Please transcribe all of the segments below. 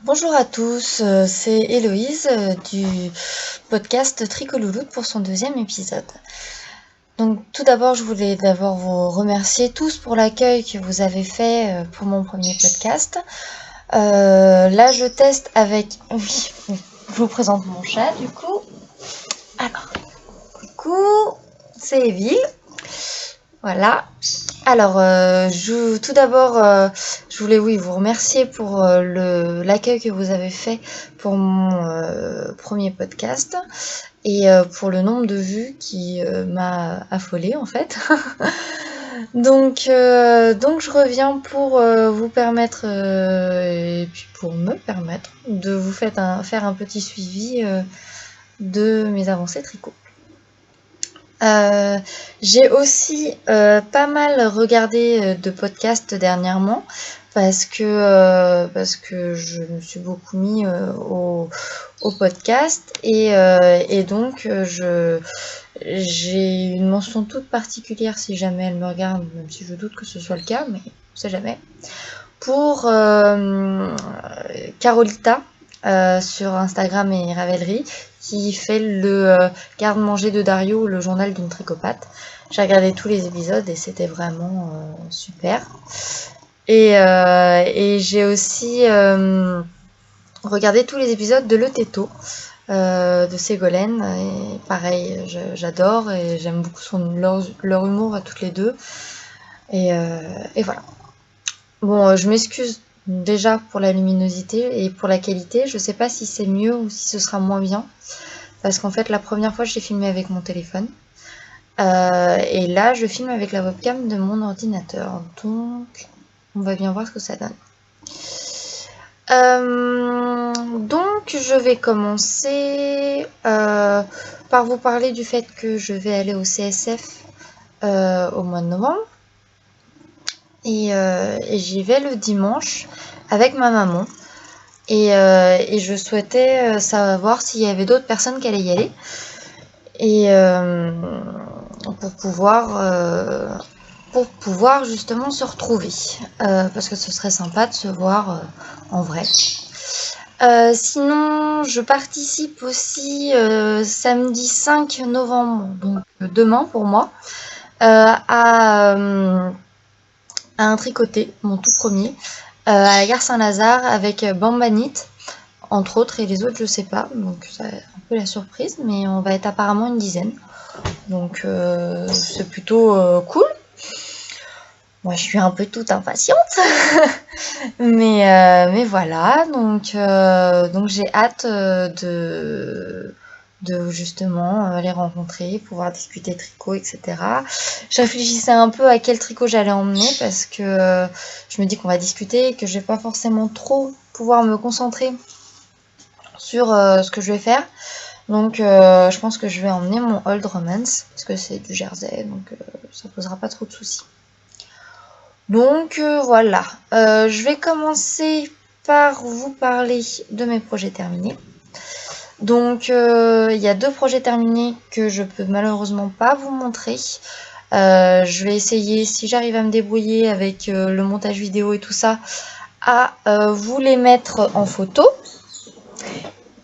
Bonjour à tous, c'est Héloïse du podcast Tricolouloute pour son deuxième épisode. Donc tout d'abord, je voulais d'abord vous remercier tous pour l'accueil que vous avez fait pour mon premier podcast. Là, je teste avec... Oui, je vous présente mon chat du coup. Alors, coucou, c'est Evie. Voilà. Alors, tout d'abord, je voulais vous remercier pour l'accueil que vous avez fait pour mon premier podcast et pour le nombre de vues qui m'a affolée en fait. Donc je reviens pour vous permettre et puis pour me permettre de vous faire un petit suivi de mes avancées tricot. J'ai aussi pas mal regardé de podcasts dernièrement parce que je me suis beaucoup mis au podcast et donc j'ai une mention toute particulière si jamais elle me regarde, même si je doute que ce soit le cas, mais on sait jamais, pour Carolita sur Instagram et Ravelry qui fait le garde-manger de Dario, le journal d'une tricopate. J'ai regardé tous les épisodes et c'était vraiment super. Et j'ai aussi regardé tous les épisodes de Le Této de Ségolène. Et pareil, j'adore et j'aime beaucoup leur humour à toutes les deux. Et voilà. Bon, je m'excuse déjà pour la luminosité et pour la qualité. Je sais pas si c'est mieux ou si ce sera moins bien. Parce qu'en fait, la première fois, j'ai filmé avec mon téléphone. Et là, je filme avec la webcam de mon ordinateur. Donc, on va bien voir ce que ça donne. Donc, je vais commencer par vous parler du fait que je vais aller au CSF au mois de novembre. Et j'y vais le dimanche avec ma maman. Et je souhaitais savoir s'il y avait d'autres personnes qui allaient y aller. Et pour pouvoir justement se retrouver. Parce que ce serait sympa de se voir en vrai. Sinon, je participe aussi samedi 5 novembre, donc demain pour moi, à un tricoté, mon tout premier, à la gare Saint-Lazare avec Bambanit, entre autres, et les autres je sais pas, donc c'est un peu la surprise, mais on va être apparemment une dizaine, donc c'est plutôt cool. Moi je suis un peu toute impatiente, mais voilà, donc j'ai hâte de justement les rencontrer, pouvoir discuter tricot, etc. Je réfléchissais un peu à quel tricot j'allais emmener parce que je me dis qu'on va discuter et que je vais pas forcément trop pouvoir me concentrer sur ce que je vais faire. Donc je pense que je vais emmener mon Old Romance parce que c'est du jersey, donc ça posera pas trop de soucis. Donc voilà, je vais commencer par vous parler de mes projets terminés. Donc il y a 2 projets terminés que je peux malheureusement pas vous montrer. Je vais essayer, si j'arrive à me débrouiller avec le montage vidéo et tout ça, à vous les mettre en photo.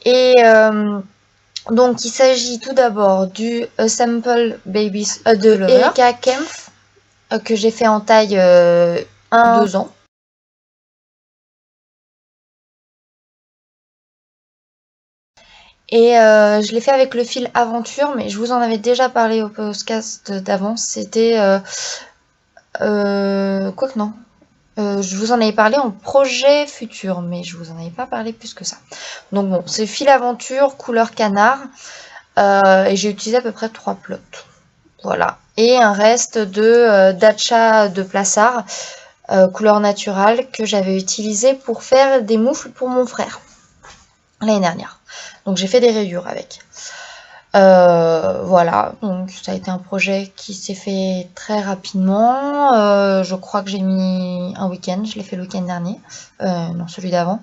Et donc il s'agit tout d'abord du Sample Baby de Erika Kempf que j'ai fait en taille 1-2 ans. Et je l'ai fait avec le fil Aventure, mais je vous en avais déjà parlé au podcast d'avant. C'était... quoique non. Je vous en avais parlé en projet futur, mais je vous en avais pas parlé plus que ça. Donc bon, c'est fil Aventure, couleur canard. Et j'ai utilisé à peu près 3 plots. Voilà. Et un reste de Dacha de Plassard, couleur naturelle, que j'avais utilisé pour faire des moufles pour mon frère l'année dernière. Donc j'ai fait des rayures avec. Voilà, donc ça a été un projet qui s'est fait très rapidement. Je crois que j'ai mis un week-end, je l'ai fait le week-end dernier, non celui d'avant,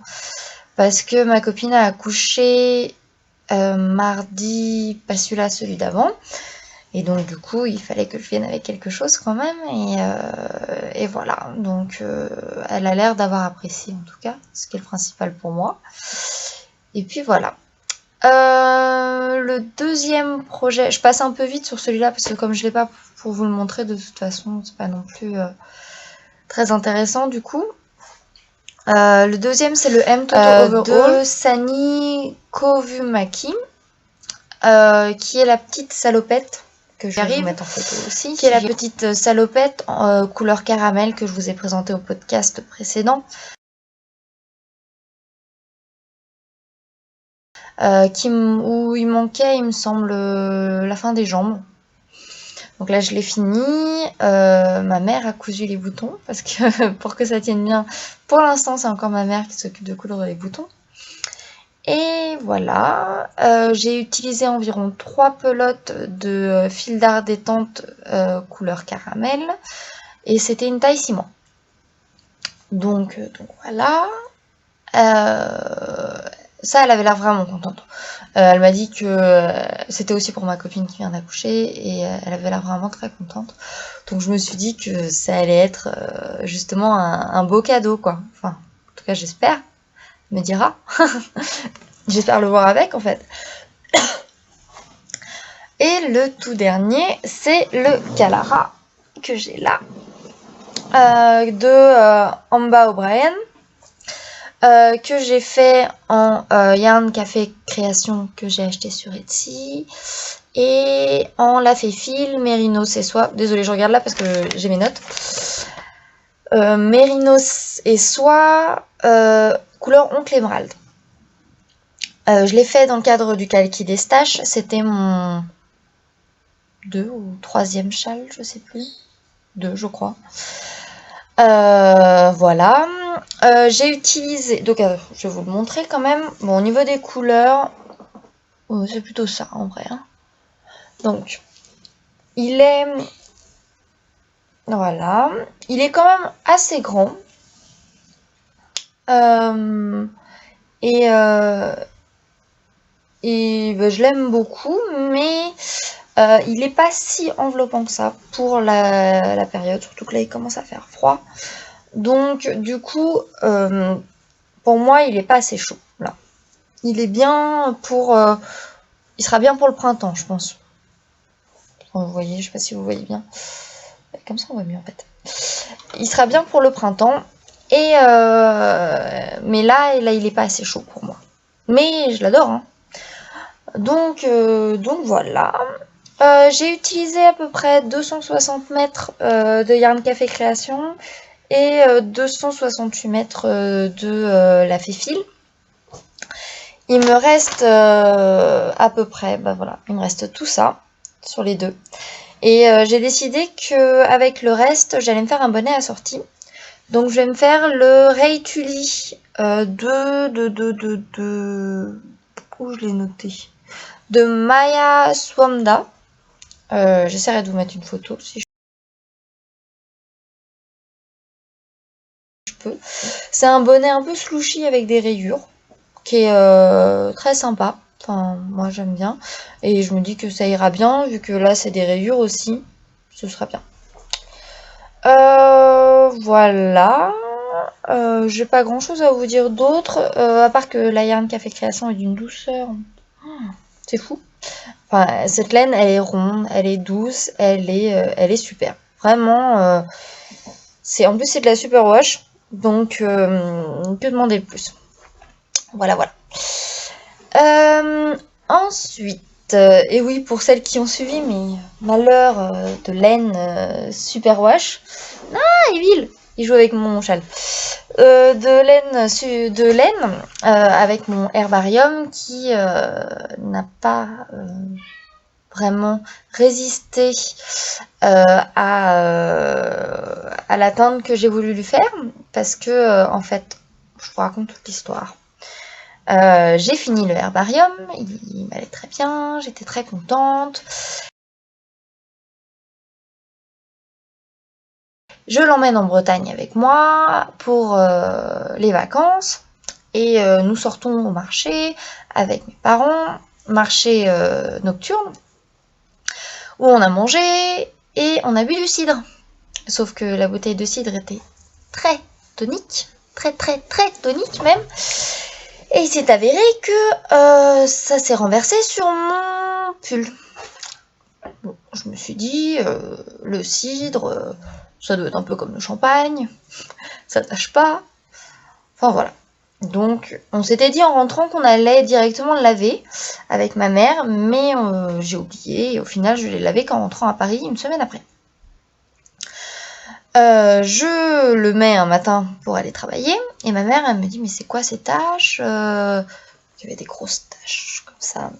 parce que ma copine a accouché mardi, pas celui-là, celui d'avant. Et donc du coup, il fallait que je vienne avec quelque chose quand même. Et voilà, donc elle a l'air d'avoir apprécié en tout cas, ce qui est le principal pour moi. Et puis voilà. Le deuxième projet, je passe un peu vite sur celui-là parce que comme je l'ai pas pour vous le montrer de toute façon, c'est pas non plus très intéressant du coup. Le deuxième c'est le M Toto Overall de Sani Kovumaki, qui est la petite salopette que je vais vous mettre en photo aussi, qui est la petite salopette couleur caramel que je vous ai présentée au podcast précédent. Où il manquait, il me semble, la fin des jambes. Donc là, je l'ai fini. Ma mère a cousu les boutons parce que pour que ça tienne bien, pour l'instant, c'est encore ma mère qui s'occupe de coudre les boutons. Et voilà, j'ai utilisé environ 3 pelotes de fil d'art détente couleur caramel et c'était une taille 6 mois. Donc voilà. Ça, elle avait l'air vraiment contente. Elle m'a dit que c'était aussi pour ma copine qui vient d'accoucher et elle avait l'air vraiment très contente. Donc je me suis dit que ça allait être justement un beau cadeau, quoi. Enfin, en tout cas, j'espère. Me dira. J'espère le voir avec, en fait. Et le tout dernier, c'est le Kalara que j'ai là, de Amba O'Brien. Que j'ai fait en Yarn Café Création que j'ai acheté sur Etsy et en La Fée Fil, Mérinos et Soie. Désolée, je regarde là parce que j'ai mes notes. Mérinos et Soie, couleur Oncle Émeraude. Je l'ai fait dans le cadre du Kalki des Staches. C'était mon 2 ou 3e châle, je sais plus. 2, je crois. Voilà. J'ai utilisé, donc je vais vous le montrer quand même. Bon, au niveau des couleurs, c'est plutôt ça en vrai. Hein. Donc, il est, voilà, il est quand même assez grand. Et je l'aime beaucoup, mais il n'est pas si enveloppant que ça pour la période, surtout que là il commence à faire froid. Donc du coup, pour moi, il n'est pas assez chaud là. Il est bien pour, il sera bien pour le printemps, je pense. Vous voyez, je sais pas si vous voyez bien. Comme ça, on voit mieux en fait. Il sera bien pour le printemps. Et mais là, il est pas assez chaud pour moi. Mais je l'adore. Hein. Donc voilà. J'ai utilisé à peu près 260 mètres de Yarn Café Création et 268 mètres de La Fée Fil. Il me reste à peu près, bah voilà, il me reste tout ça sur les deux. Et j'ai décidé qu'avec le reste, j'allais me faire un bonnet assorti. Donc je vais me faire le Ray Tully où je l'ai noté, de Maya Swamda. J'essaierai de vous mettre une photo si je peux. C'est un bonnet un peu slouchy avec des rayures, qui est très sympa. Enfin, moi j'aime bien. Et je me dis que ça ira bien, vu que là c'est des rayures aussi. Ce sera bien. Voilà. J'ai pas grand chose à vous dire d'autre, à part que la Yarn Café Création est d'une douceur. C'est fou. Enfin, cette laine, elle est ronde, elle est douce, elle est super. Vraiment, en plus c'est de la superwash, donc que demander de plus. Voilà. Ensuite, et oui, pour celles qui ont suivi mes malheurs de laine superwash. Ah, il joue avec mon châle. De laine avec mon herbarium qui n'a pas vraiment résisté à la teinte que j'ai voulu lui faire parce que en fait, je vous raconte toute l'histoire. J'ai fini le herbarium, il m'allait très bien, j'étais très contente. Je l'emmène en Bretagne avec moi pour les vacances et nous sortons au marché avec mes parents, marché nocturne, où on a mangé et on a bu du cidre. Sauf que la bouteille de cidre était très tonique, très tonique même. Et il s'est avéré que ça s'est renversé sur mon pull. Bon, je me suis dit, le cidre, ça doit être un peu comme le champagne, ça tâche pas. Enfin voilà. Donc on s'était dit en rentrant qu'on allait directement le laver avec ma mère, mais j'ai oublié et au final je l'ai lavé qu'en rentrant à Paris une semaine après. Je le mets un matin pour aller travailler et ma mère elle me dit mais c'est quoi ces taches? Il y avait des grosses taches comme ça.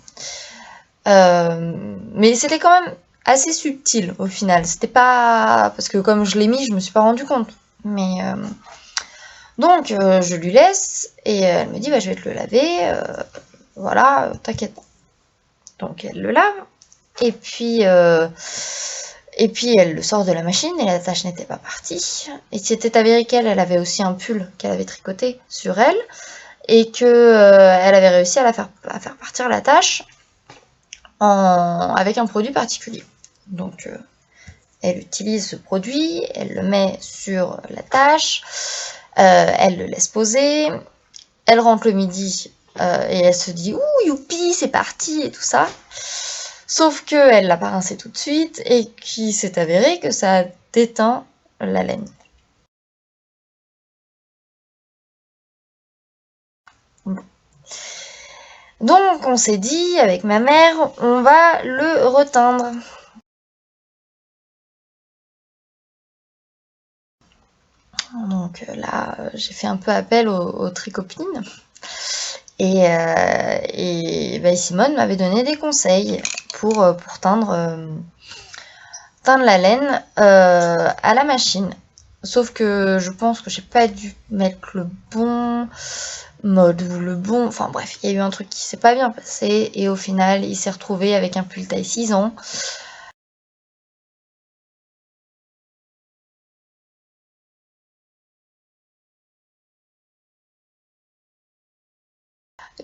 Mais c'était quand même assez subtil au final. C'était pas parce que comme je l'ai mis, je me suis pas rendu compte. Mais donc je lui laisse et elle me dit bah je vais te le laver. Voilà, t'inquiète pas. Donc elle le lave et puis elle le sort de la machine et la tache n'était pas partie. Et c'était avéré qu'elle avait aussi un pull qu'elle avait tricoté sur elle et que elle avait réussi à faire partir la tache avec un produit particulier. Donc elle utilise ce produit, elle le met sur la tache, elle le laisse poser, elle rentre le midi et elle se dit ouh youpi c'est parti et tout ça. Sauf qu'elle l'a pas rincé tout de suite et qu'il s'est avéré que ça a déteint la laine. Donc on s'est dit avec ma mère, on va le reteindre. Donc là, j'ai fait un peu appel aux tricopines. Et Simone m'avait donné des conseils pour teindre la laine à la machine. Sauf que je pense que j'ai pas dû mettre le bon mode ou le bon... Enfin bref, il y a eu un truc qui s'est pas bien passé et au final, il s'est retrouvé avec un pull taille 6 ans.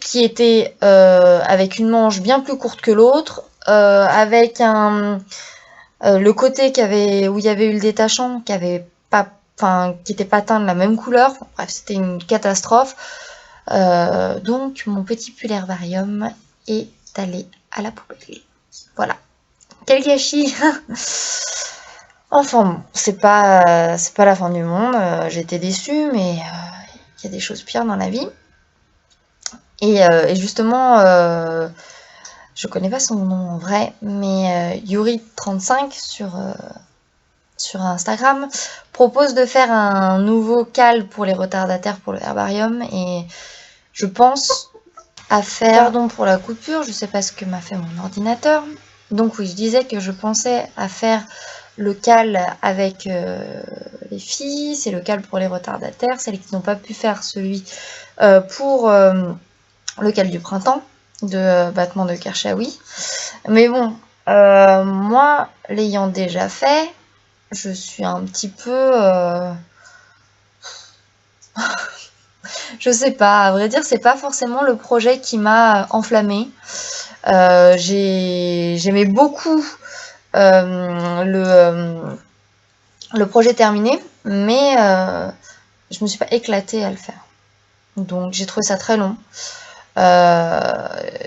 Qui était avec une manche bien plus courte que l'autre, avec le côté où il y avait eu le détachant, qui était pas teint de la même couleur. Enfin, bref, c'était une catastrophe. Donc mon petit pull herbarium est allé à la poubelle. Voilà. Quel gâchis. Enfin bon, c'est pas la fin du monde. J'étais déçue, mais il y a des choses pires dans la vie. Et justement, je connais pas son nom en vrai, mais Yuri35 sur Instagram propose de faire un nouveau cal pour les retardataires pour le herbarium et je pense à faire, pardon pour la coupure, je sais pas ce que m'a fait mon ordinateur. Donc oui, je disais que je pensais à faire le cal avec les filles, c'est le cal pour les retardataires, celles qui n'ont pas pu faire celui pour le cal du printemps de Battement de Kershawi. Mais bon, moi, l'ayant déjà fait, je suis un petit peu... je sais pas, à vrai dire, c'est pas forcément le projet qui m'a enflammée. J'aimais beaucoup le projet terminé, mais je me suis pas éclatée à le faire. Donc j'ai trouvé ça très long.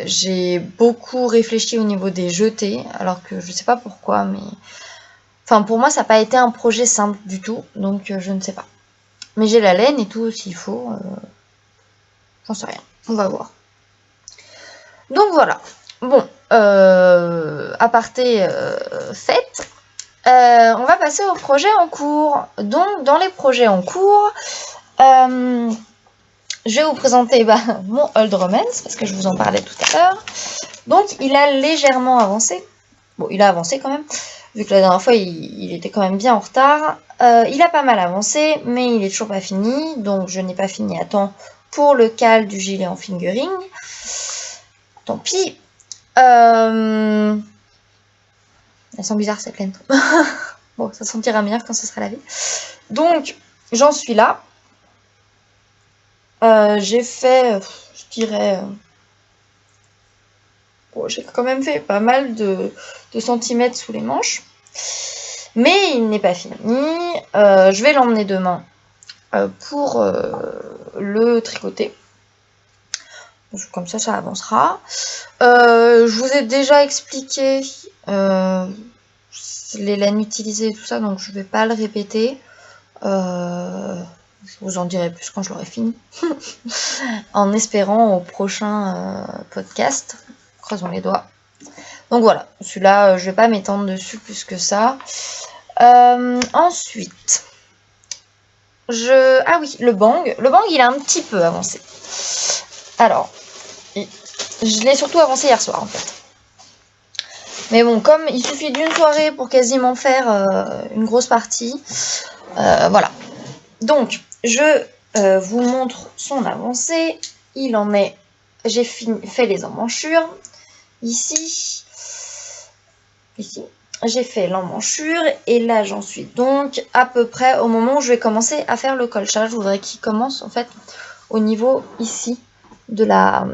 J'ai beaucoup réfléchi au niveau des jetés, alors que je sais pas pourquoi, mais... Enfin, pour moi, ça n'a pas été un projet simple du tout, donc je ne sais pas. Mais j'ai la laine et tout s'il faut. J'en sais rien. On va voir. Donc voilà. Bon, aparté fait. On va passer aux projets en cours. Donc, dans les projets en cours, je vais vous présenter mon Old Romance, parce que je vous en parlais tout à l'heure. Donc, il a légèrement avancé. Bon, il a avancé quand même, vu que la dernière fois, il était quand même bien en retard. Il a pas mal avancé, mais il est toujours pas fini. Donc, je n'ai pas fini à temps pour le cal du gilet en fingering. Tant pis. Elle sent bizarre cette laine. Bon, ça sentira meilleur quand ce sera lavé. Donc, j'en suis là. J'ai fait, je dirais, Bon, j'ai quand même fait pas mal de centimètres sous les manches. Mais il n'est pas fini. Je vais l'emmener demain pour le tricoter. Comme ça avancera. Je vous ai déjà expliqué les laines utilisées et tout ça, donc je ne vais pas le répéter. Je vous en dirai plus quand je l'aurai fini. En espérant au prochain podcast. Croisons les doigts. Donc voilà, celui-là, je vais pas m'étendre dessus plus que ça. Ensuite, ah oui, le bang. Le bang, il a un petit peu avancé. Alors, je l'ai surtout avancé hier soir, en fait. Mais bon, comme il suffit d'une soirée pour quasiment faire une grosse partie, voilà. Donc, je vous montre son avancée. Il en est... J'ai fait les emmanchures. Ici, j'ai fait l'emmanchure. Et là, j'en suis donc à peu près au moment où je vais commencer à faire le colchage. Je voudrais qu'il commence, en fait, au niveau ici de la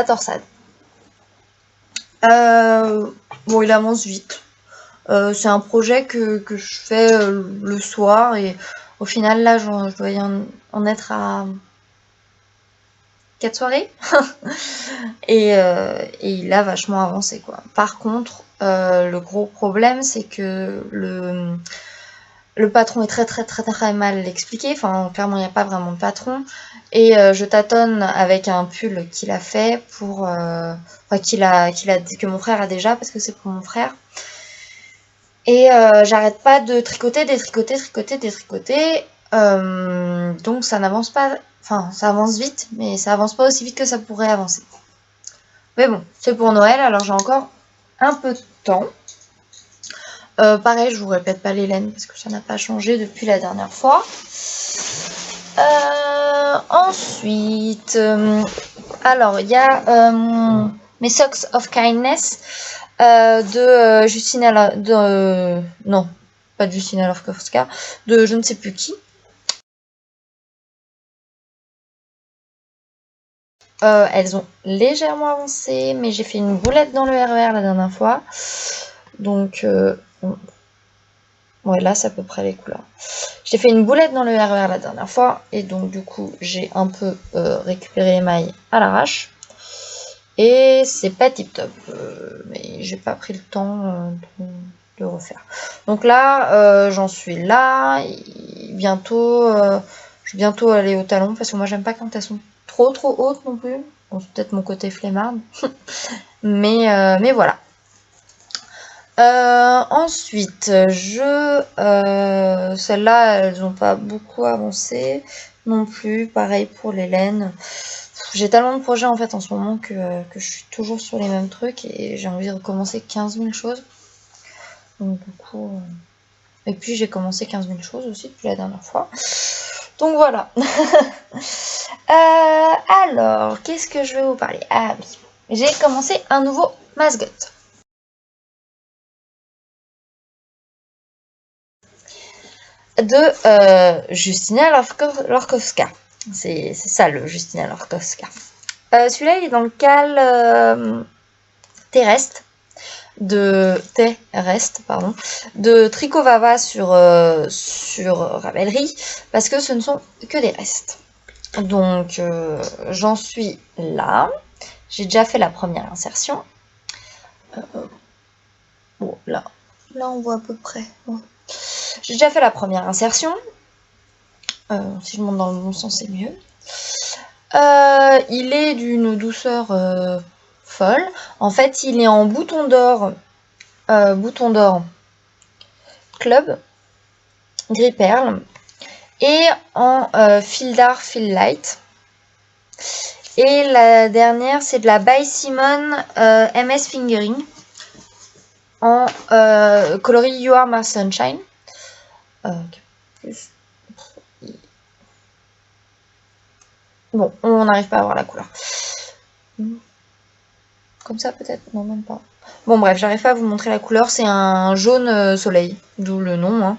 torsade. Bon, il avance vite. C'est un projet que je fais le soir et au final là je dois en être à 4 soirées et il a vachement avancé quoi. Par contre le gros problème c'est que le patron est très mal expliqué, enfin clairement il n'y a pas vraiment de patron et je tâtonne avec un pull qu'il a fait pour que mon frère a déjà parce que c'est pour mon frère. Et j'arrête pas de tricoter, donc ça n'avance pas, enfin ça avance vite, mais ça avance pas aussi vite que ça pourrait avancer. Mais bon, c'est pour Noël, alors j'ai encore un peu de temps. Pareil, je vous répète pas les laines parce que ça n'a pas changé depuis la dernière fois. Ensuite, alors il y a mes Socks of Kindness. De Justina, non, pas de Justina Lofkowska, de je ne sais plus qui. Elles ont légèrement avancé, mais j'ai fait une boulette dans le RER la dernière fois. Donc, ouais, là, c'est à peu près les couleurs. J'ai fait une boulette dans le RER la dernière fois, et donc, du coup, j'ai un peu récupéré les mailles à l'arrache. Et c'est pas tip top, mais j'ai pas pris le temps de refaire. Donc là, j'en suis là. Bientôt, je vais bientôt aller au talon parce que moi j'aime pas quand elles sont trop hautes non plus. Bon, c'est peut-être mon côté flemmarde, mais voilà. Ensuite, celles-là, elles n'ont pas beaucoup avancé non plus. Pareil pour les laines. J'ai tellement de projets en fait en ce moment que je suis toujours sur les mêmes trucs et j'ai envie de recommencer 15 000 choses. Donc du coup... Et puis j'ai commencé 15 000 choses aussi depuis la dernière fois. Donc voilà. Alors, qu'est-ce que je vais vous parler? Ah oui, j'ai commencé un nouveau mascot. De Justina Lorkowska. C'est ça le Justina Lorkowska. Celui-là il est dans le cal terrestre de Tricot Vava sur Ravelry parce que ce ne sont que des restes. Donc j'en suis là. J'ai déjà fait la première insertion. Bon, là on voit à peu près. Ouais. J'ai déjà fait la première insertion. Si je monte dans le bon sens, c'est mieux. Il est d'une douceur folle. En fait, il est en bouton d'or club, gris perle, et en fil d'art fil light. Et la dernière, c'est de la By Simon MS Fingering en coloris You Are My Sunshine. Bon, on n'arrive pas à voir la couleur. Comme ça peut-être? Non, même pas. Bon bref, j'arrive pas à vous montrer la couleur. C'est un jaune soleil, d'où le nom.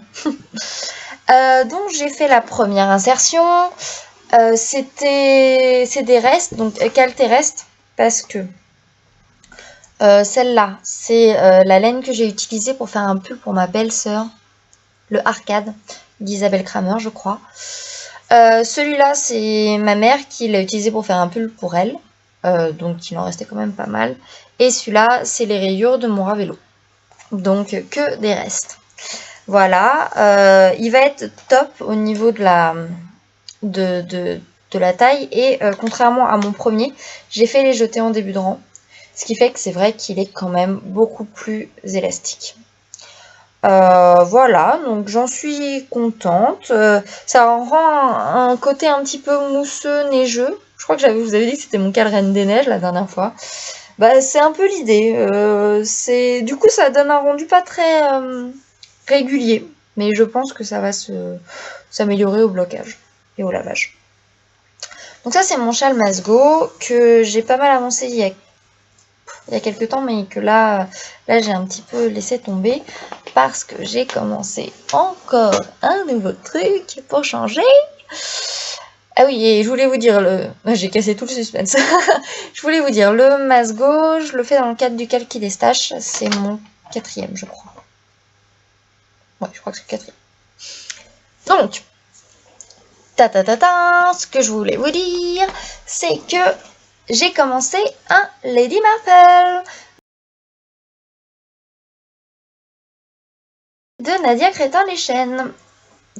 Hein. Donc j'ai fait la première insertion. C'est des restes, donc cal terrestre, parce que Celle-là, c'est la laine que j'ai utilisée pour faire un pull pour ma belle-sœur, le Arcade d'Isabelle Kramer, je crois. Celui-là, c'est ma mère qui l'a utilisé pour faire un pull pour elle, donc il en restait quand même pas mal. Et celui-là, c'est les rayures de mon Ravello, donc que des restes. Voilà, il va être top au niveau de la taille et contrairement à mon premier, j'ai fait les jeter en début de rang, ce qui fait que c'est vrai qu'il est quand même beaucoup plus élastique. Voilà, donc j'en suis contente. Ça rend un côté un petit peu mousseux, neigeux. Je crois que vous avez dit que c'était mon cas Reine des Neiges la dernière fois. Bah, c'est un peu l'idée. Du coup, ça donne un rendu pas très régulier, mais je pense que ça va s'améliorer au blocage et au lavage. Donc ça, c'est mon châle Masgo que j'ai pas mal avancé il y a quelques temps, mais que là j'ai un petit peu laissé tomber parce que j'ai commencé encore un nouveau truc pour changer. Ah oui, et je voulais vous dire, j'ai cassé tout le suspense. Je voulais vous dire, le Masgo, je le fais dans le cadre du Calki des Staches, c'est mon 4e, je crois. Ouais, je crois que c'est le 4e. Donc, ce que je voulais vous dire, c'est que j'ai commencé un Lady Marple de Nadia Crétin-Leschène.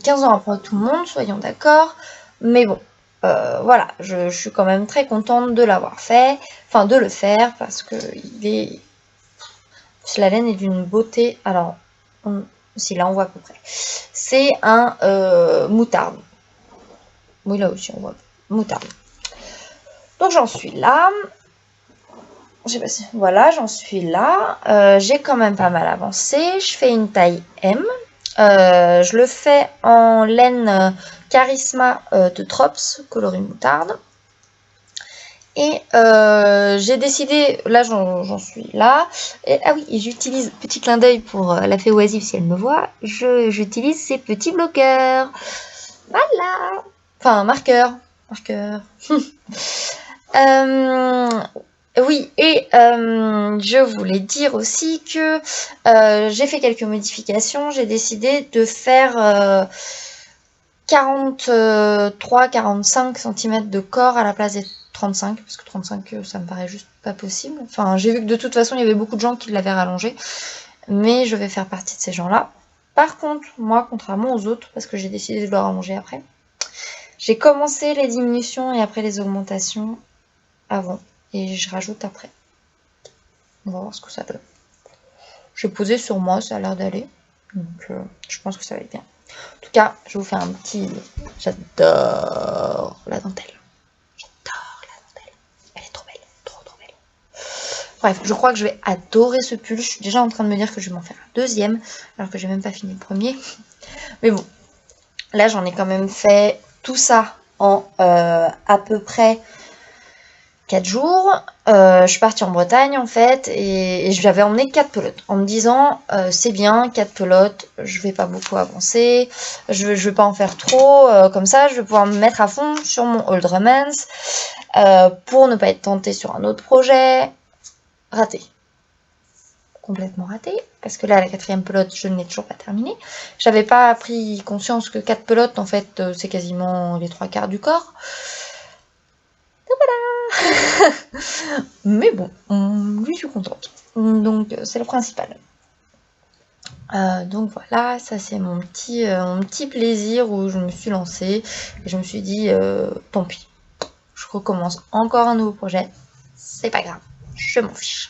15 ans après tout le monde, soyons d'accord. Mais bon, voilà, je suis quand même très contente de l'avoir fait, enfin de le faire, parce que la laine est d'une beauté. Alors, si là on voit à peu près. C'est un moutarde. Oui, là aussi on voit moutarde. Donc j'en suis là. Je sais pas si... Voilà, j'en suis là. J'ai quand même pas mal avancé. Je fais une taille M. Je le fais en laine Charisma de Trops, coloris moutarde. Et j'ai décidé, là j'en suis là. Et, ah oui, et j'utilise, petit clin d'œil pour la fée oisive si elle me voit, j'utilise ces petits bloqueurs. Voilà. Enfin, marqueurs. Marqueurs. Oui, et je voulais dire aussi que j'ai fait quelques modifications. J'ai décidé de faire 43-45 cm de corps à la place des 35, parce que 35, ça me paraît juste pas possible. Enfin, j'ai vu que de toute façon, il y avait beaucoup de gens qui l'avaient rallongé, mais je vais faire partie de ces gens-là. Par contre, moi, contrairement aux autres, parce que j'ai décidé de le rallonger après, j'ai commencé les diminutions et après les augmentations avant, et je rajoute après. On va voir ce que ça donne. J'ai posé sur moi, ça a l'air d'aller, donc je pense que ça va être bien. En tout cas, je vous fais un petit... J'adore la dentelle. J'adore la dentelle. Elle est trop belle. Trop belle. Bref, je crois que je vais adorer ce pull. Je suis déjà en train de me dire que je vais m'en faire un deuxième, alors que j'ai même pas fini le premier. Mais bon, là j'en ai quand même fait tout ça en à peu près 4 jours. Je suis partie en Bretagne en fait et j'avais emmené 4 pelotes en me disant c'est bien, 4 pelotes, je vais pas beaucoup avancer, je vais pas en faire trop, comme ça je vais pouvoir me mettre à fond sur mon Old Romance pour ne pas être tentée sur un autre projet. Raté. Complètement raté, parce que là la 4e pelote je ne l'ai toujours pas terminée. J'avais pas pris conscience que 4 pelotes en fait c'est quasiment les 3/4 du corps. Voilà. Mais bon, je suis contente. Donc c'est le principal. Donc voilà, ça c'est mon petit plaisir où je me suis lancée et je me suis dit tant pis, je recommence encore un nouveau projet, c'est pas grave, je m'en fiche.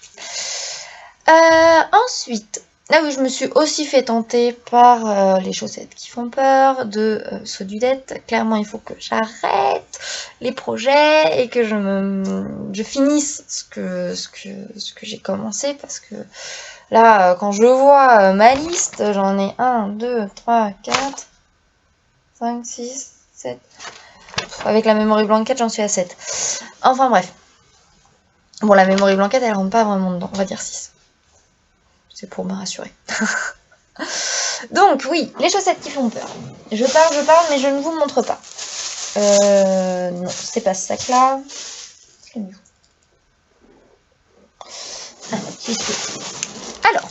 Ensuite, là où je me suis aussi fait tenter par les chaussettes qui font peur de Sodudette. Clairement, il faut que j'arrête les projets et que je finisse ce que j'ai commencé parce que là, quand je vois ma liste, j'en ai 1, 2, 3, 4, 5, 6, 7. Avec la Memory Blanket, j'en suis à 7. Enfin bref. Bon, la Memory Blanket, elle rentre pas vraiment dedans. On va dire 6. C'est pour me rassurer. Donc oui, les chaussettes qui font peur. Je parle, mais je ne vous montre pas. Non, c'est pas ce sac-là. Alors,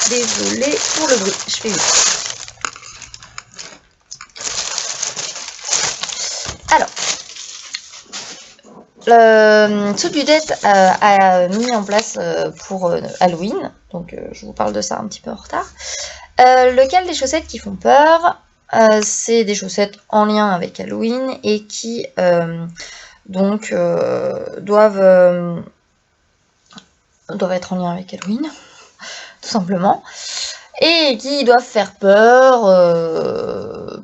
désolée pour le bruit, je fais vite. Alors, Sodudette a mis en place pour Halloween, donc je vous parle de ça un petit peu en retard. Lequel des chaussettes qui font peur, c'est des chaussettes en lien avec Halloween et qui donc doivent être en lien avec Halloween, tout simplement, et qui doivent faire peur,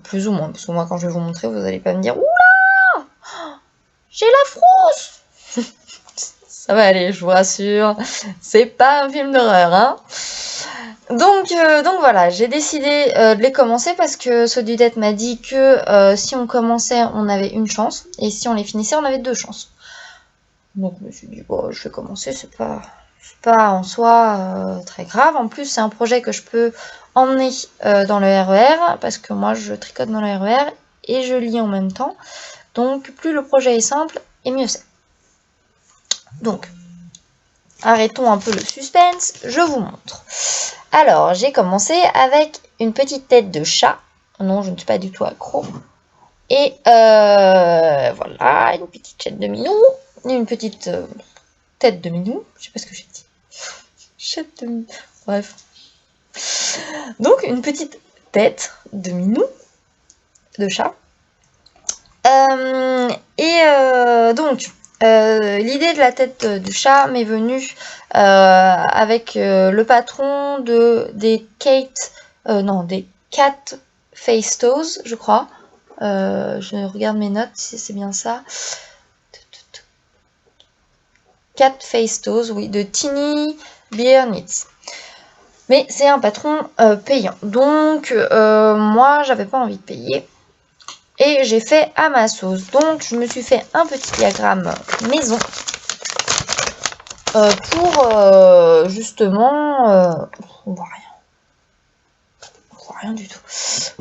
plus ou moins, parce que moi quand je vais vous montrer, vous allez pas me dire « Oula, j'ai la frousse !» Ça va aller, je vous rassure, c'est pas un film d'horreur, hein. Donc voilà, j'ai décidé de les commencer parce que Sodudette m'a dit que si on commençait, on avait une chance, et si on les finissait, on avait 2 chances. Donc je me suis dit, bon, je vais commencer, c'est pas en soi très grave. En plus, c'est un projet que je peux emmener dans le RER, parce que moi, je tricote dans le RER et je lis en même temps. Donc, plus le projet est simple, et mieux c'est. Donc, arrêtons un peu le suspense, je vous montre. Alors, j'ai commencé avec une petite tête de chat. Non, je ne suis pas du tout accro. Et voilà, une petite chatte de minou, une petite tête de minou. Je sais pas ce que j'ai dit. Chatte de minou. Bref. Donc, une petite tête de minou, de chat. Donc, l'idée de la tête du chat m'est venue avec le patron des Cat Face Toes, je crois. Je regarde mes notes si c'est bien ça. Cat Face Toes, oui, de Tiny Bear Knits. Mais c'est un patron payant. Donc, moi, j'avais pas envie de payer. Et j'ai fait à ma sauce. Donc, je me suis fait un petit diagramme maison pour justement... on voit rien. On voit rien du tout.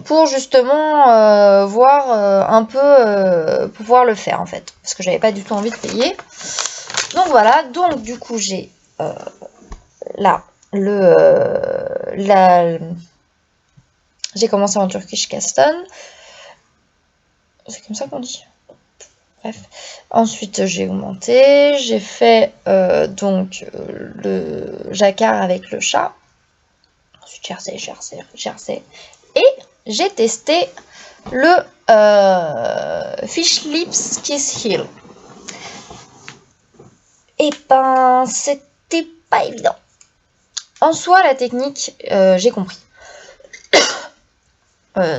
Pour justement voir un peu... pouvoir le faire, en fait. Parce que j'avais pas du tout envie de payer. Donc, voilà. Donc, du coup, j'ai là j'ai commencé en Turkish Caston. C'est comme ça qu'on dit. Bref. Ensuite, j'ai augmenté. J'ai fait donc le jacquard avec le chat. Ensuite, jersey. Et j'ai testé le Fish Lips Kiss Heel. Et ben, c'était pas évident. En soi, la technique, j'ai compris.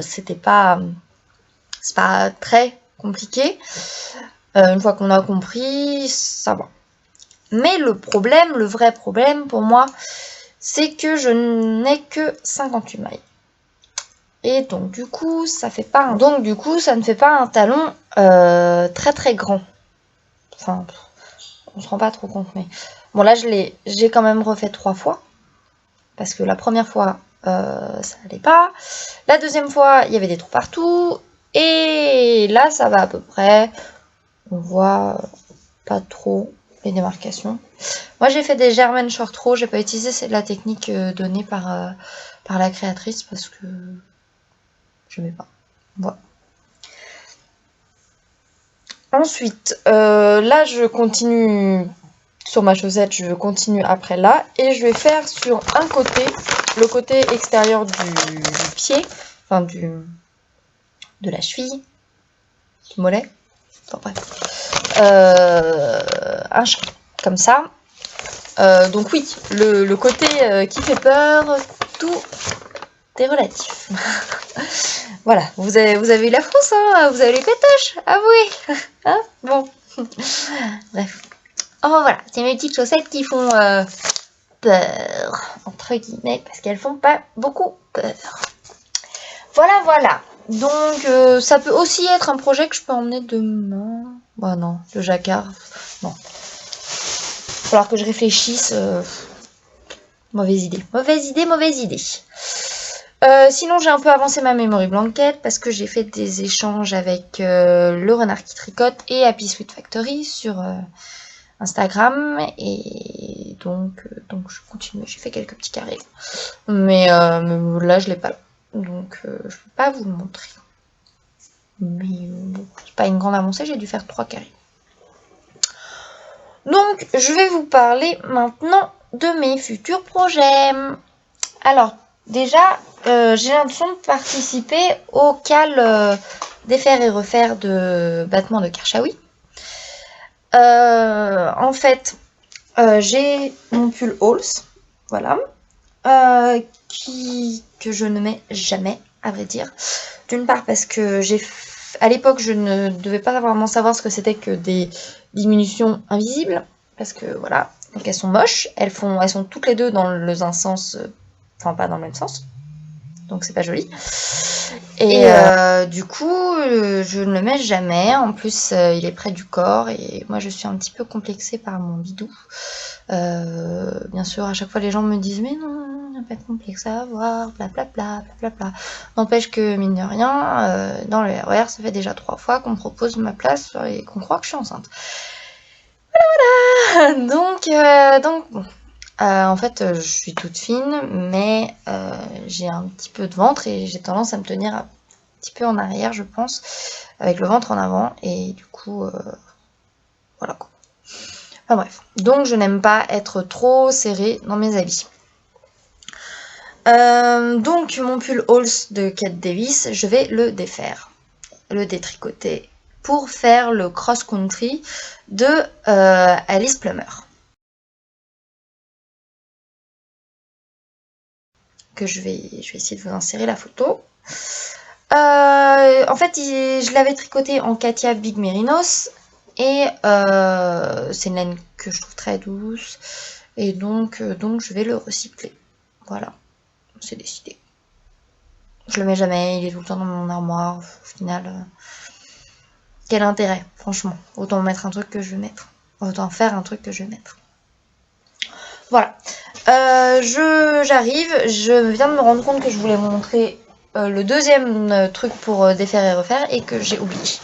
C'est pas très compliqué. Une fois qu'on a compris, ça va. Mais le vrai problème pour moi, c'est que je n'ai que 58 mailles. Et donc du coup, ça ne fait pas un talon très très grand. Enfin, on se rend pas trop compte, mais bon là j'ai quand même refait 3 fois parce que la première fois ça allait pas, la deuxième fois il y avait des trous partout et là ça va à peu près. On voit pas trop les démarcations. Moi j'ai fait des German short row, j'ai pas utilisé la technique donnée par la créatrice parce que je n'aimais pas. Voilà. Ensuite, là je continue sur ma chaussette, je continue après là et je vais faire sur un côté, le côté extérieur du pied, enfin de la cheville, du mollet, enfin bref, un chat comme ça. Donc oui, le côté qui fait peur, tout est relatif. Voilà, vous avez eu la frousse, hein, vous avez les pétaches, avouez. Hein, bon. Bref. Oh voilà, c'est mes petites chaussettes qui font peur, entre guillemets, parce qu'elles font pas beaucoup peur. Voilà. Donc, ça peut aussi être un projet que je peux emmener demain. Bah non, le jacquard, non. Il va falloir que je réfléchisse. Mauvaise idée. Sinon, j'ai un peu avancé ma memory blanket parce que j'ai fait des échanges avec le renard qui tricote et Happy Sweet Factory sur Instagram. Et donc je continue. J'ai fait quelques petits carrés. Mais là, je l'ai pas là. Donc je peux pas vous le montrer. Mais bon, c'est pas une grande avancée, j'ai dû faire 3 carrés. Donc je vais vous parler maintenant de mes futurs projets. Alors déjà, j'ai l'intention de participer au CAL défaire et refaire de battement de Karchaoui. En fait, j'ai mon pull Halls, voilà, que je ne mets jamais, à vrai dire. D'une part parce que à l'époque, je ne devais pas vraiment savoir ce que c'était que des diminutions invisibles, parce que voilà, donc elles sont moches, elles sont toutes les deux dans un sens, enfin pas dans le même sens, donc c'est pas joli. Et du coup, je ne le mets jamais. En plus, il est près du corps et moi, je suis un petit peu complexée par mon bidou. Bien sûr, à chaque fois, les gens me disent mais non, il n'y a pas de complexe à avoir, blablabla, blablabla. N'empêche que mine de rien, dans le RER, ça fait déjà 3 fois qu'on me propose ma place et qu'on croit que je suis enceinte. Voilà. Donc bon. En fait, je suis toute fine, mais j'ai un petit peu de ventre et j'ai tendance à me tenir un petit peu en arrière, je pense, avec le ventre en avant, et du coup, voilà quoi. Enfin bref, donc je n'aime pas être trop serrée dans mes habits. Donc mon pull Halls de Kate Davis, je vais le défaire, le détricoter, pour faire le cross-country de Alice Plummer. Que je vais essayer de vous insérer la photo. En fait, je l'avais tricoté en Katia Big Merinos et c'est une laine que je trouve très douce et donc je vais le recycler. Voilà, c'est décidé. Je le mets jamais, il est tout le temps dans mon armoire. Au final, quel intérêt, franchement. Autant mettre un truc que je vais mettre. Autant faire un truc que je vais mettre. Voilà. J'arrive. Je viens de me rendre compte que je voulais vous montrer le deuxième truc pour défaire et refaire et que j'ai oublié.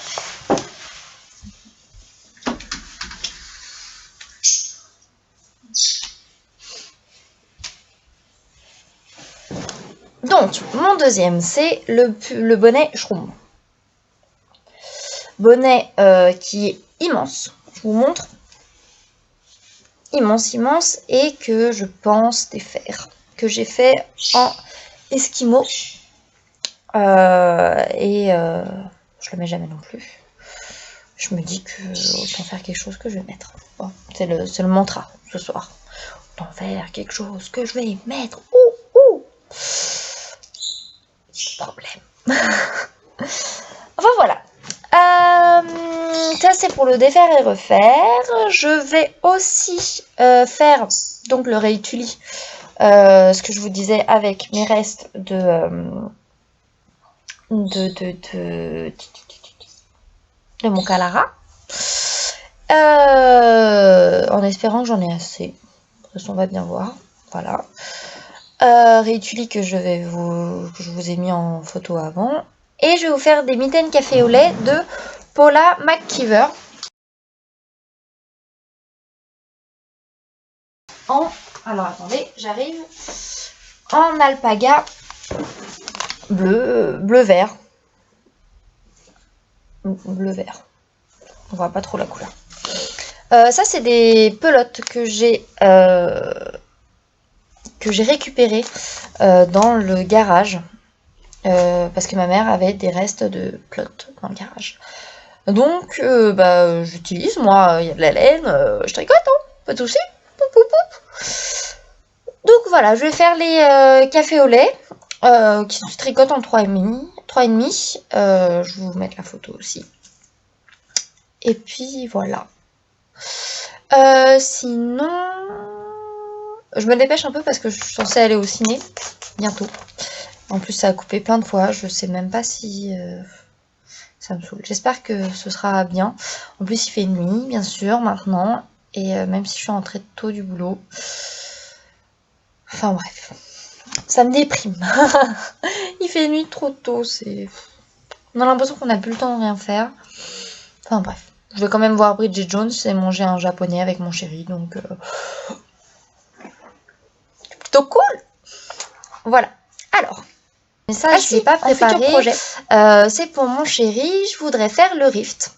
Donc, mon deuxième, c'est le bonnet Shroom. Bonnet qui est immense. Je vous montre. Immense, et que je pense défaire. Que j'ai fait en Esquimau. Je le mets jamais non plus. Je me dis que autant faire quelque chose que je vais mettre. Bon, c'est le mantra ce soir. Autant faire quelque chose que je vais mettre. Ouh. Problème. Enfin voilà. Ça c'est pour le défaire et refaire. Je vais aussi faire donc le réutili. Ce que je vous disais avec mes restes de mon Calara. En espérant que j'en ai assez. De toute façon, on va bien voir. Voilà. Réutili que je vous ai mis en photo avant. Et je vais vous faire des mitaines café au lait de Paula McKeever. Alors attendez, j'arrive. En alpaga bleu-vert. Bleu-vert. On voit pas trop la couleur. Ça, c'est des pelotes que j'ai récupérées dans le garage. Parce que ma mère avait des restes de pelotes dans le garage. Donc, j'utilise, moi, il y a de la laine, je tricote, hein, pas de soucis. Donc voilà, je vais faire les cafés au lait, qui se tricotent en 3,5. 3,5. Je vais vous mettre la photo aussi. Et puis voilà. Sinon, je me dépêche un peu parce que je suis censée aller au ciné bientôt. En plus, ça a coupé plein de fois. Je sais même pas si ça me saoule. J'espère que ce sera bien. En plus, il fait nuit, bien sûr, maintenant. Et même si je suis rentrée tôt du boulot. Enfin bref. Ça me déprime. Il fait nuit trop tôt. On a l'impression qu'on n'a plus le temps de rien faire. Enfin bref. je vais quand même voir Bridget Jones et manger un japonais avec mon chéri, donc plutôt cool. Voilà. Alors, mais ça, je ne l'ai pas préparé. C'est pour mon chéri, je voudrais faire le Rift.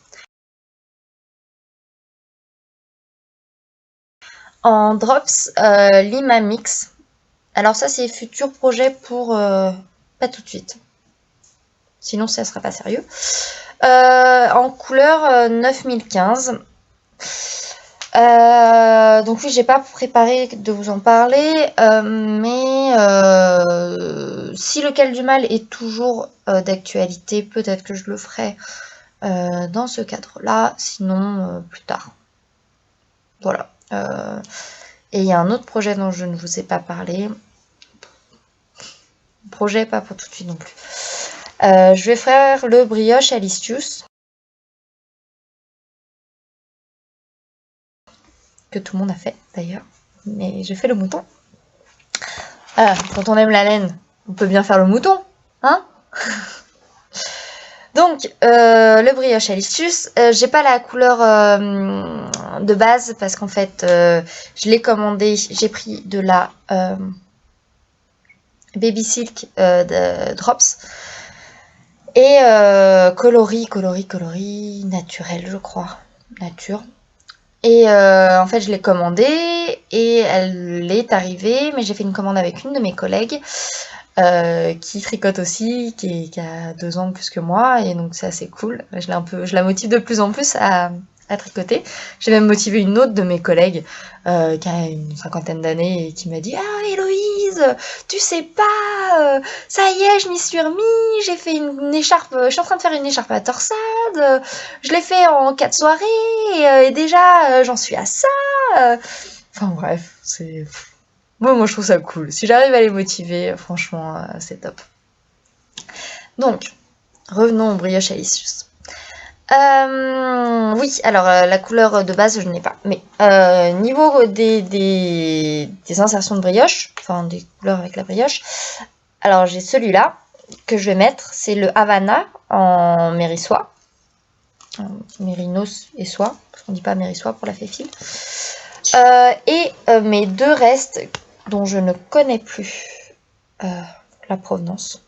En Drops Lima Mix. Alors ça, c'est futur projet pour pas tout de suite. Sinon, ça ne sera pas sérieux. En couleur 9015. Donc oui, j'ai pas préparé de vous en parler, mais si le Cal du Mal est toujours d'actualité, peut-être que je le ferai dans ce cadre-là, sinon plus tard. Voilà. Et il y a un autre projet dont je ne vous ai pas parlé. Projet pas pour tout de suite non plus. Je vais faire le brioche Alicius. Que tout le monde a fait d'ailleurs. Mais j'ai fait le mouton. Quand on aime la laine, on peut bien faire le mouton. Hein? Donc, le brioche Alicius, j'ai pas la couleur de base parce qu'en fait, je l'ai commandé, j'ai pris de la Baby Silk de Drops et coloris naturel, je crois, nature. Et en fait, je l'ai commandée et elle est arrivée, mais j'ai fait une commande avec une de mes collègues qui tricote aussi, qui a 2 ans de plus que moi, et donc c'est assez cool. Je la motive de plus en plus à tricoter. J'ai même motivé une autre de mes collègues qui a une 50aine d'années et qui m'a dit: ah Héloïse, tu sais pas, ça y est, je m'y suis remis, j'ai fait une écharpe, je suis en train de faire une écharpe à torsade, je l'ai fait en 4 soirées et déjà j'en suis à ça. Enfin bref, c'est... Moi, je trouve ça cool. Si j'arrive à les motiver, franchement, c'est top. Donc, revenons au brioche Alicius. Oui, alors la couleur de base, je n'ai pas. Mais niveau des insertions de brioche, enfin des couleurs avec la brioche, alors j'ai celui-là que je vais mettre. C'est le Havana en mérissoie. Mérinos et soie, parce qu'on ne dit pas mérissoie pour la féfile. Et mes 2 restes dont je ne connais plus la provenance.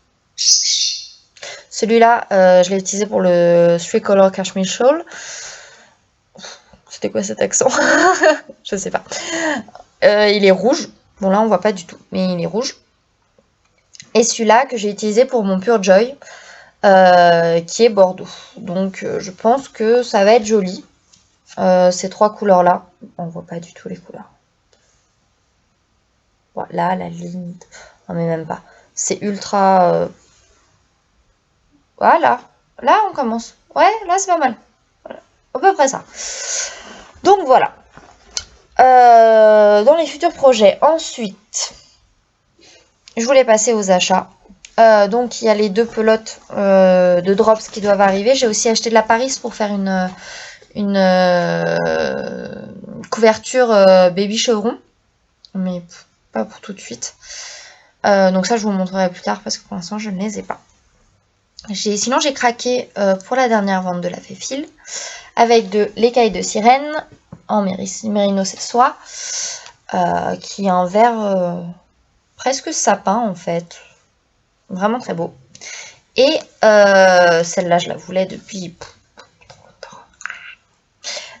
Celui-là, je l'ai utilisé pour le 3-Color Cashmere Shawl. C'était quoi cet accent? Je sais pas. Il est rouge. Bon, là, on voit pas du tout, mais il est rouge. Et celui-là que j'ai utilisé pour mon Pure Joy, qui est bordeaux. Donc, je pense que ça va être joli. Ces 3 couleurs-là. On voit pas du tout les couleurs. Voilà, la ligne. Non, mais même pas. C'est ultra... Voilà. Là, on commence. Ouais, là, c'est pas mal. Voilà. À peu près ça. Donc, voilà. Dans les futurs projets. Ensuite, je voulais passer aux achats. Donc, il y a les 2 pelotes de Drops qui doivent arriver. J'ai aussi acheté de la Paris pour faire une couverture baby chevron. Mais pas pour tout de suite. Donc ça, je vous montrerai plus tard parce que pour l'instant, je ne les ai pas. Sinon, j'ai craqué pour la dernière vente de la Féfile avec de l'écaille de sirène en mérinos et soie, qui est un vert presque sapin en fait. Vraiment très beau. Et celle-là, je la voulais depuis trop longtemps.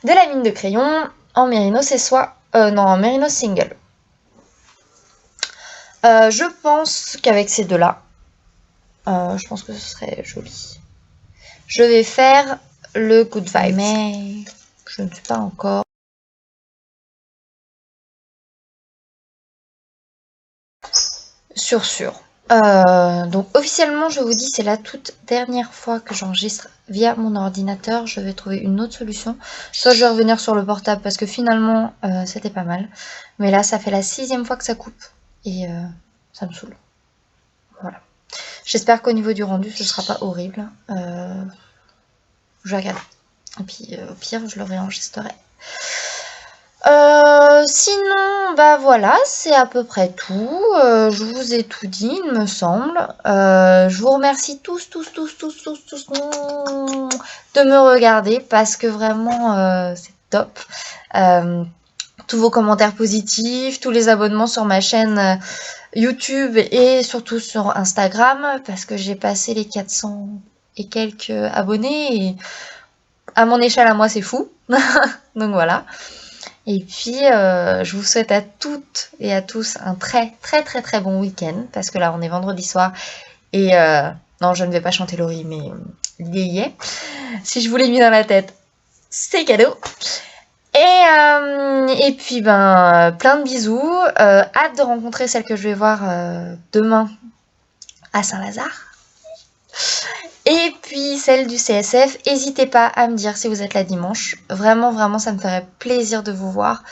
De la mine de crayon en mérinos et soie. Non, en mérinos single. Je pense qu'avec ces 2-là, je pense que ce serait joli. Je vais faire le Good Vibes, mais je ne suis pas encore sûr. Donc officiellement, je vous dis, c'est la toute dernière fois que j'enregistre via mon ordinateur. Je vais trouver une autre solution. Soit je vais revenir sur le portable parce que finalement, c'était pas mal. Mais là, ça fait la 6e fois que ça coupe et ça me saoule. Voilà. J'espère qu'au niveau du rendu, ce sera pas horrible. Je vais regarder. Et puis au pire, je le réenregistrerai. Sinon, bah voilà, c'est à peu près tout. Je vous ai tout dit, il me semble. Je vous remercie tous de me regarder parce que vraiment, c'est top. Euh, Tous vos commentaires positifs, tous les abonnements sur ma chaîne YouTube et surtout sur Instagram parce que j'ai passé les 400 et quelques abonnés et à mon échelle à moi, c'est fou. Donc voilà. Et puis, je vous souhaite à toutes et à tous un très bon week-end, parce que là, on est vendredi soir, et non, je ne vais pas chanter Laurie, mais l'idée y est. Si je vous l'ai mis dans la tête, c'est cadeau. Et puis, ben, plein de bisous. Hâte de rencontrer celle que je vais voir demain à Saint-Lazare. Et puis celle du CSF, n'hésitez pas à me dire si vous êtes là dimanche. Vraiment, ça me ferait plaisir de vous voir.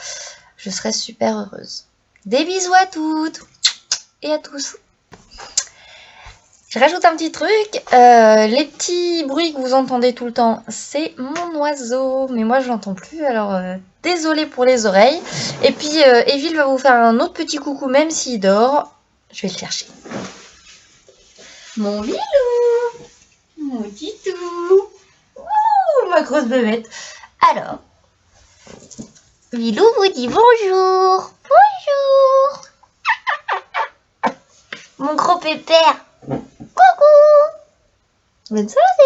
Je serais super heureuse. Des bisous à toutes et à tous. Je rajoute un petit truc. Les petits bruits que vous entendez tout le temps, c'est mon oiseau. Mais moi, je l'entends plus, alors désolée pour les oreilles. Et puis, Evil va vous faire un autre petit coucou, même s'il dort. Je vais le chercher. Mon Vilou, mon titou. Ouh, ma grosse bebête. Alors, Vilou vous dit bonjour. Bonjour. Mon gros pépère. Coucou. Bonne soirée.